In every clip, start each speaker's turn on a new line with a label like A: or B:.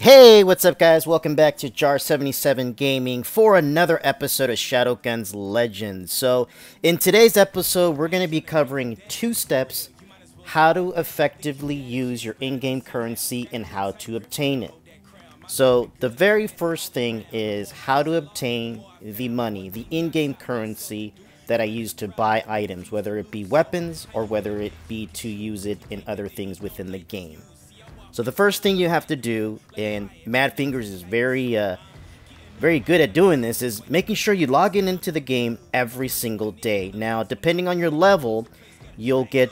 A: Hey, what's up guys? Welcome back to Jar77 Gaming for another episode of Shadowguns Legends. So, in today's episode, we're going to be covering 2 steps, how to effectively use your in-game currency and how to obtain it. So, the very first thing is how to obtain the money, the in-game currency that I use to buy items, whether it be weapons or whether it be to use it in other things within the game. So the first thing you have to do, and Mad Fingers is very good at doing this, is making sure you log into the game every single day. Now, depending on your level, you'll get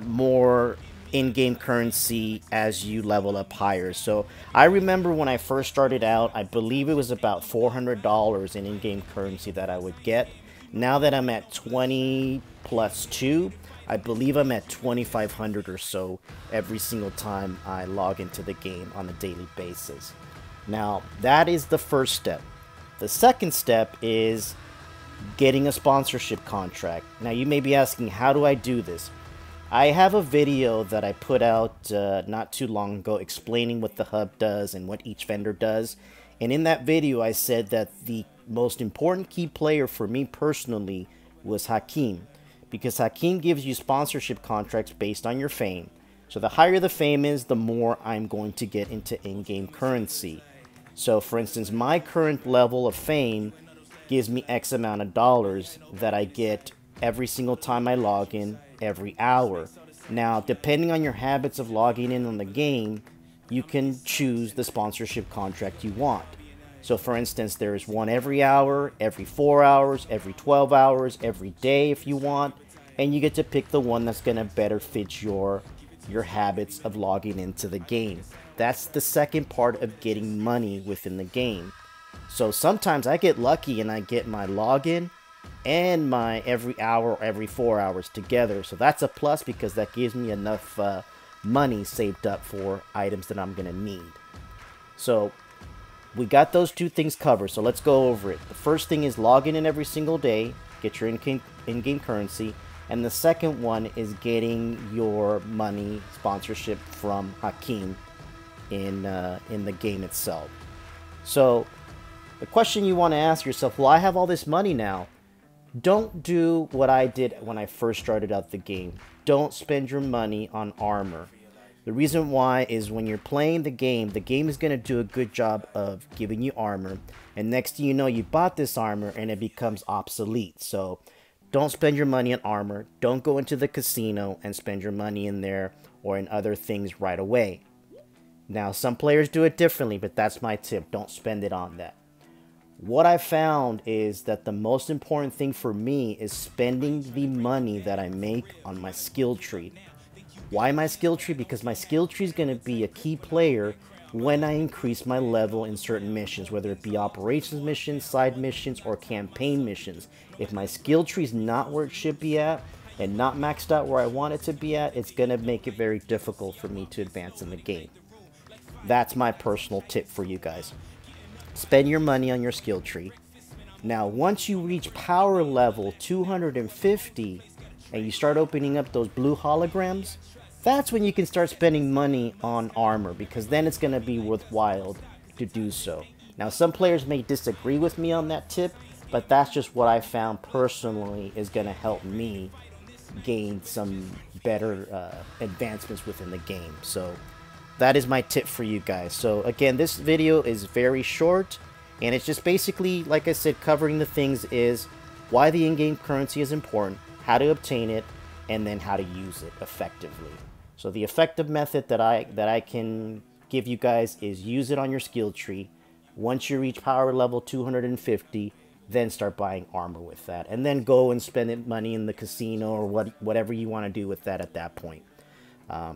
A: more in-game currency as you level up higher. So I remember when I first started out, I believe it was about $400 in in-game currency that I would get. Now that I'm at 20 plus 2, I believe I'm at 2,500 or so every single time I log into the game on a daily basis. Now, that is the first step. The second step is getting a sponsorship contract. Now, you may be asking, how do I do this? I have a video that I put out not too long ago explaining what the hub does and what each vendor does. And in that video, I said that the most important key player for me personally was Hakim, because Hakim gives you sponsorship contracts based on your fame. So the higher the fame is, the more I'm going to get into in-game currency. So for instance, my current level of fame gives me X amount of dollars that I get every single time I log in, every hour. Now, depending on your habits of logging in on the game, you can choose the sponsorship contract you want. So for instance, there's one every hour, every 4 hours, every 12 hours, every day if you want. And you get to pick the one that's going to better fit your habits of logging into the game. That's the second part of getting money within the game. So sometimes I get lucky and I get my login and my every hour or every 4 hours together. So that's a plus because that gives me enough money saved up for items that I'm going to need. So we got those 2 things covered. So let's go over it. The first thing is logging in every single day, get your in-game currency. And the second one is getting your money sponsorship from Hakim in the game itself. So the question you want to ask yourself, well, I have all this money now. Don't do what I did when I first started out the game. Don't spend your money on armor. The reason why is when you're playing the game is going to do a good job of giving you armor. And next thing you know, you bought this armor and it becomes obsolete. So don't spend your money on armor. Don't go into the casino and spend your money in there or in other things right away. Now, some players do it differently, but that's my tip. Don't spend it on that. What I found is that the most important thing for me is spending the money that I make on my skill tree. Why my skill tree? Because my skill tree is going to be a key player when I increase my level in certain missions, whether it be operations missions, side missions, or campaign missions. If my skill tree is not where it should be at and not maxed out where I want it to be at, it's going to make it very difficult for me to advance in the game. That's my personal tip for you guys. Spend your money on your skill tree. Now, once you reach power level 250 and you start opening up those blue holograms, that's when you can start spending money on armor, because then it's going to be worthwhile to do so. Now, some players may disagree with me on that tip, but that's just what I found personally is going to help me gain some better advancements within the game. So that is my tip for you guys. So again, this video is very short, and it's just basically, like I said, covering the things is why the in-game currency is important, how to obtain it, and then how to use it effectively. So the effective method that I can give you guys is use it on your skill tree. Once you reach power level 250, then start buying armor with that. And then go and spend money in the casino or whatever you want to do with that at that point.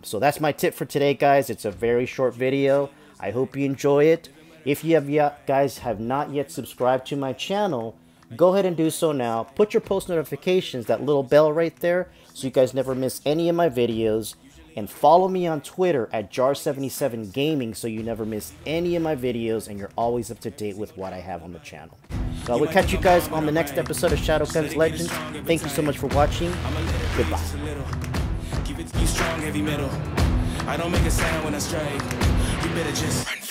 A: So that's my tip for today, guys. It's a very short video. I hope you enjoy it. If you guys have not yet subscribed to my channel, go ahead and do so now. Put your post notifications, that little bell right there, so you guys never miss any of my videos. And follow me on Twitter at Jar77 Gaming so you never miss any of my videos and you're always up to date with what I have on the channel. So I will catch you guys on the next episode of Shadowguns Legends. Thank you so much for watching. Goodbye. I don't make a sound when I stray. You better just